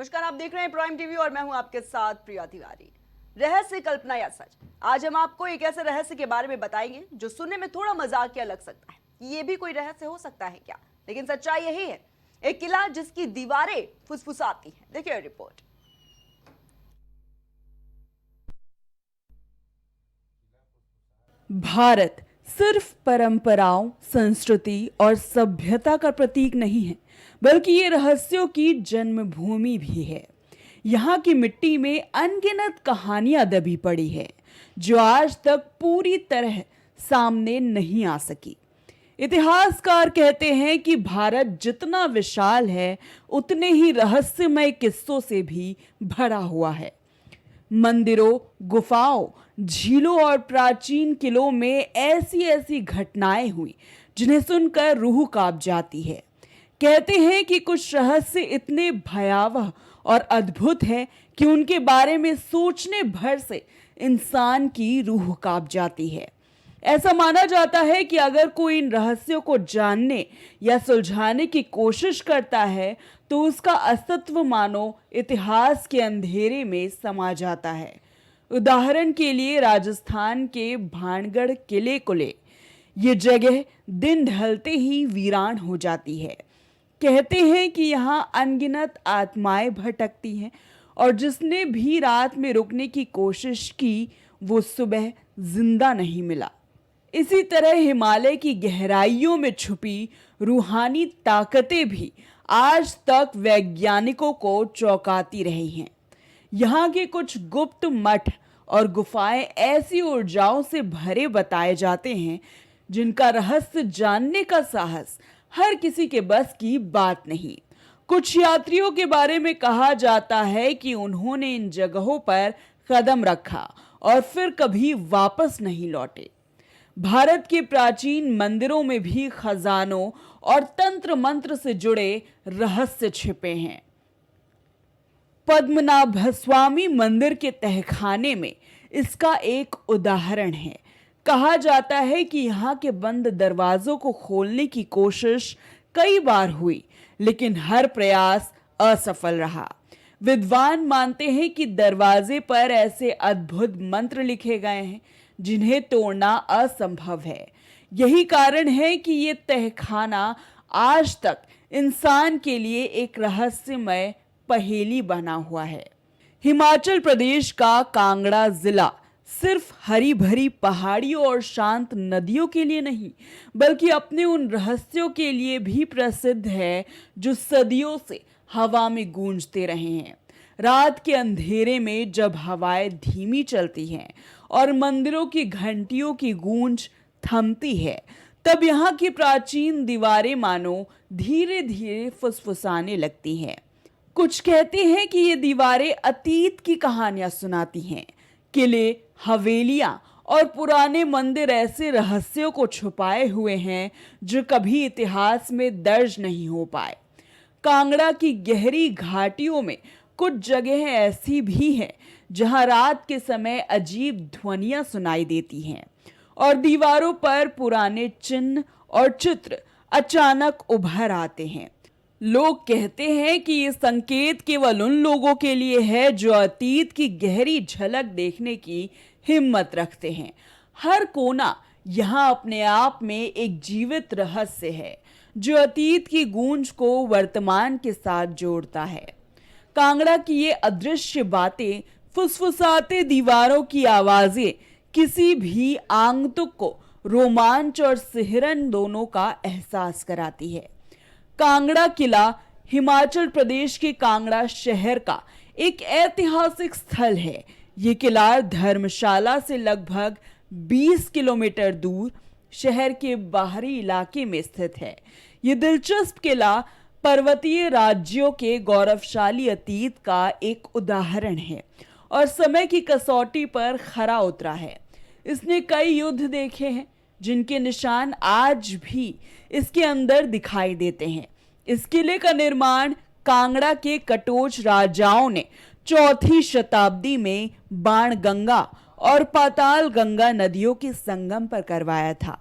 नमस्कार, आप देख रहे हैं प्राइम टीवी और मैं हूं आपके साथ प्रिया तिवारी। रहस्य, कल्पना या सच, आज हम आपको एक ऐसे रहस्य के बारे में बताएंगे जो सुनने में थोड़ा मजाकिया लग सकता है कि ये भी कोई रहस्य हो सकता है क्या, लेकिन सच्चाई यही है। एक किला जिसकी दीवारें फुसफुसाती हैं। देखिए रिपोर्ट। भारत सिर्फ परंपराओं, संस्कृति और सभ्यता का प्रतीक नहीं है, बल्कि ये रहस्यों की जन्मभूमि भी है। यहाँ की मिट्टी में अनगिनत कहानियां दबी पड़ी है जो आज तक पूरी तरह सामने नहीं आ सकी। इतिहासकार कहते हैं कि भारत जितना विशाल है, उतने ही रहस्यमय किस्सों से भी भरा हुआ है। मंदिरों, गुफाओं, झीलों और प्राचीन किलों में ऐसी ऐसी घटनाएं हुई जिन्हें सुनकर रूह कांप जाती है। कहते हैं कि कुछ रहस्य इतने भयावह और अद्भुत हैं कि उनके बारे में सोचने भर से इंसान की रूह कांप जाती है। ऐसा माना जाता है कि अगर कोई इन रहस्यों को जानने या सुलझाने की कोशिश करता है तो उसका अस्तित्व मानो इतिहास के अंधेरे में समा जाता है। उदाहरण के लिए राजस्थान के भानगढ़ किले को ले, ये जगह दिन ढलते ही वीरान हो जाती है। कहते हैं कि यहाँ अनगिनत आत्माएं भटकती हैं और जिसने भी रात में रुकने की कोशिश की वो सुबह जिंदा नहीं मिला। इसी तरह हिमालय की गहराइयों में छुपी रूहानी ताकतें भी आज तक वैज्ञानिकों को चौंकाती रही हैं। यहाँ के कुछ गुप्त मठ और गुफाएं ऐसी ऊर्जाओं से भरे बताए जाते हैं जिनका रहस्य जानने का साहस हर किसी के बस की बात नहीं। कुछ यात्रियों के बारे में कहा जाता है कि उन्होंने इन जगहों पर कदम रखा और फिर कभी वापस नहीं लौटे। भारत के प्राचीन मंदिरों में भी खजानों और तंत्र मंत्र से जुड़े रहस्य छिपे हैं। पद्मनाभस्वामी मंदिर के तहखाने में इसका एक उदाहरण है। कहा जाता है कि यहाँ के बंद दरवाजों को खोलने की कोशिश कई बार हुई, लेकिन हर प्रयास असफल रहा। विद्वान मानते हैं कि दरवाजे पर ऐसे अद्भुत मंत्र लिखे गए हैं जिन्हें तोड़ना असंभव है। यही कारण है कि ये तहखाना आज तक इंसान के लिए एक रहस्यमय पहेली बना हुआ है। हिमाचल प्रदेश का कांगड़ा जिला सिर्फ हरी भरी पहाड़ियों और शांत नदियों के लिए नहीं, बल्कि अपने उन रहस्यों के लिए भी प्रसिद्ध है जो सदियों से हवा में गूंजते रहे हैं। रात के अंधेरे में जब हवाएं धीमी चलती हैं और मंदिरों की घंटियों की गूंज थमती है, तब यहाँ की प्राचीन दीवारें मानो धीरे धीरे फुसफुसाने लगती हैं। कुछ कहते हैं कि ये दीवारें अतीत की कहानियां सुनाती हैं। किले, हवेलियां और पुराने मंदिर ऐसे रहस्यों को छुपाए हुए हैं जो कभी इतिहास में दर्ज नहीं हो पाए। कांगड़ा की गहरी घाटियों में कुछ जगह ऐसी भी हैं जहां रात के समय अजीब ध्वनियां सुनाई देती हैं और दीवारों पर पुराने चिन्ह और चित्र अचानक उभर आते हैं। लोग कहते हैं कि ये संकेत केवल उन लोगों के लिए है जो अतीत की गहरी झलक देखने की हिम्मत रखते हैं। हर कोना यहाँ अपने आप में एक जीवित रहस्य है जो अतीत की गूंज को वर्तमान के साथ जोड़ता है। कांगड़ा की ये अदृश्य बातें, फुसफुसाते दीवारों की आवाजें किसी भी आगंतुक को रोमांच और सिहरन दोनों का एहसास कराती है। कांगड़ा किला हिमाचल प्रदेश के कांगड़ा शहर का एक ऐतिहासिक स्थल है। ये किला धर्मशाला से लगभग 20 किलोमीटर दूर शहर के बाहरी इलाके में स्थित है। ये दिलचस्प किला पर्वतीय राज्यों के गौरवशाली अतीत का एक उदाहरण है और समय की कसौटी पर खरा उतरा है। इसने कई युद्ध देखे हैं जिनके निशान आज भी इसके अंदर दिखाई देते हैं। इस किले का निर्माण कांगड़ा के कटोच राजाओं ने 4वीं शताब्दी में बाणगंगा और पाताल गंगा नदियों के संगम पर करवाया था।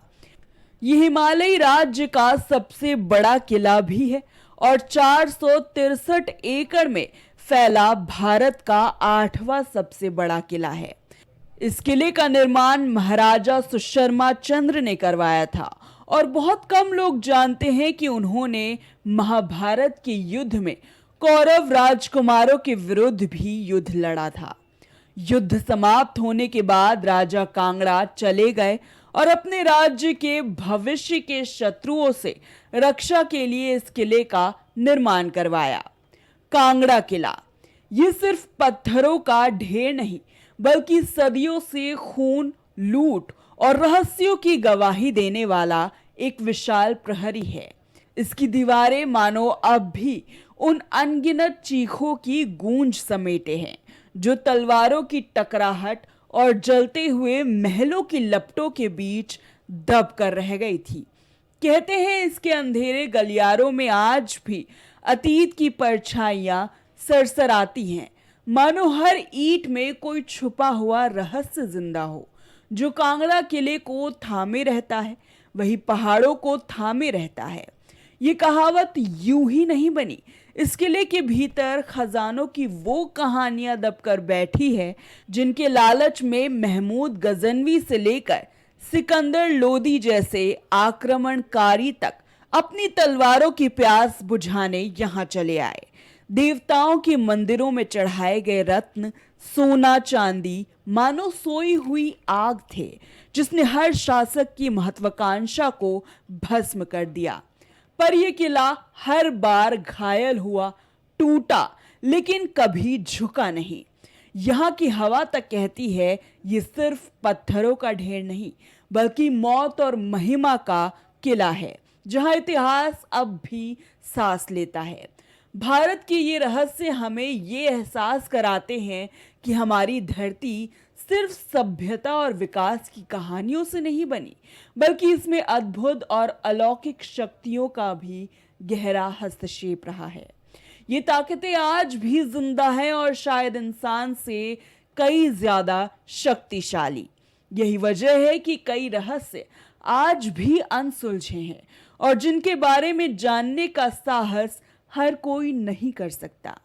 यह हिमालयी राज्य का सबसे बड़ा किला भी है और 463 एकड़ में फैला भारत का 8वां सबसे बड़ा किला है। इस किले का निर्माण महाराजा सुशर्मा चंद्र ने करवाया था और बहुत कम लोग जानते हैं कि उन्होंने महाभारत के युद्ध में कौरव राजकुमारों के विरुद्ध भी युद्ध लड़ा था। युद्ध समाप्त होने के बाद राजा कांगड़ा चले गए और अपने राज्य के भविष्य के शत्रुओं से रक्षा के लिए इस किले का निर्माण करवाया। कांगड़ा किला ये सिर्फ पत्थरों का ढेर नहीं बल्कि सदियों से खून, लूट और रहस्यों की गवाही देने वाला एक विशाल प्रहरी है। इसकी दीवारें मानो अब भी उन अनगिनत चीखों की गूंज समेटे हैं जो तलवारों की टकराहट और जलते हुए महलों की लपटों के बीच दब कर रह गई थी। कहते हैं इसके अंधेरे गलियारों में आज भी अतीत की परछाइयां सरसराती हैं, मानो हर ईंट में कोई छुपा हुआ रहस्य जिंदा हो जो कांगड़ा किले को थामे रहता है, वही पहाड़ों को थामे रहता है। ये कहावत यूं ही नहीं बनी, इस किले के भीतर खजानों की वो कहानियां दबकर बैठी है जिनके लालच में महमूद गजनवी से लेकर सिकंदर लोदी जैसे आक्रमणकारी तक अपनी तलवारों की प्यास बुझाने यहाँ चले आए। देवताओं के मंदिरों में चढ़ाए गए रत्न, सोना चांदी मानो सोई हुई आग थे जिसने हर शासक की महत्वाकांक्षा को भस्म कर दिया। पर यह किला हर बार घायल हुआ, टूटा, लेकिन कभी झुका नहीं। यहाँ की हवा तक कहती है ये सिर्फ पत्थरों का ढेर नहीं बल्कि मौत और महिमा का किला है जहाँ इतिहास अब भी सांस लेता है। भारत के ये रहस्य हमें ये एहसास कराते हैं कि हमारी धरती सिर्फ सभ्यता और विकास की कहानियों से नहीं बनी बल्कि इसमें अद्भुत और अलौकिक शक्तियों का भी गहरा हस्तक्षेप रहा है। ये ताकतें आज भी जिंदा हैं और शायद इंसान से कई ज्यादा शक्तिशाली। यही वजह है कि कई रहस्य आज भी अनसुलझे हैं और जिनके बारे में जानने का साहस हर कोई नहीं कर सकता।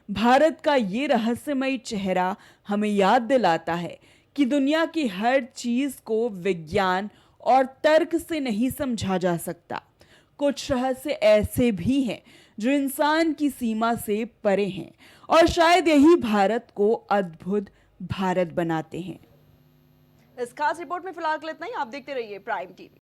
भारत का ये रहस्यमयी चेहरा हमें याद दिलाता है कि दुनिया की हर चीज को विज्ञान और तर्क से नहीं समझा जा सकता। कुछ रहस्य ऐसे भी हैं जो इंसान की सीमा से परे हैं और शायद यही भारत को अद्भुत भारत बनाते हैं। इस खास रिपोर्ट में फिलहाल के लिए इतना ही। आप देखते रहिए प्राइम टीवी।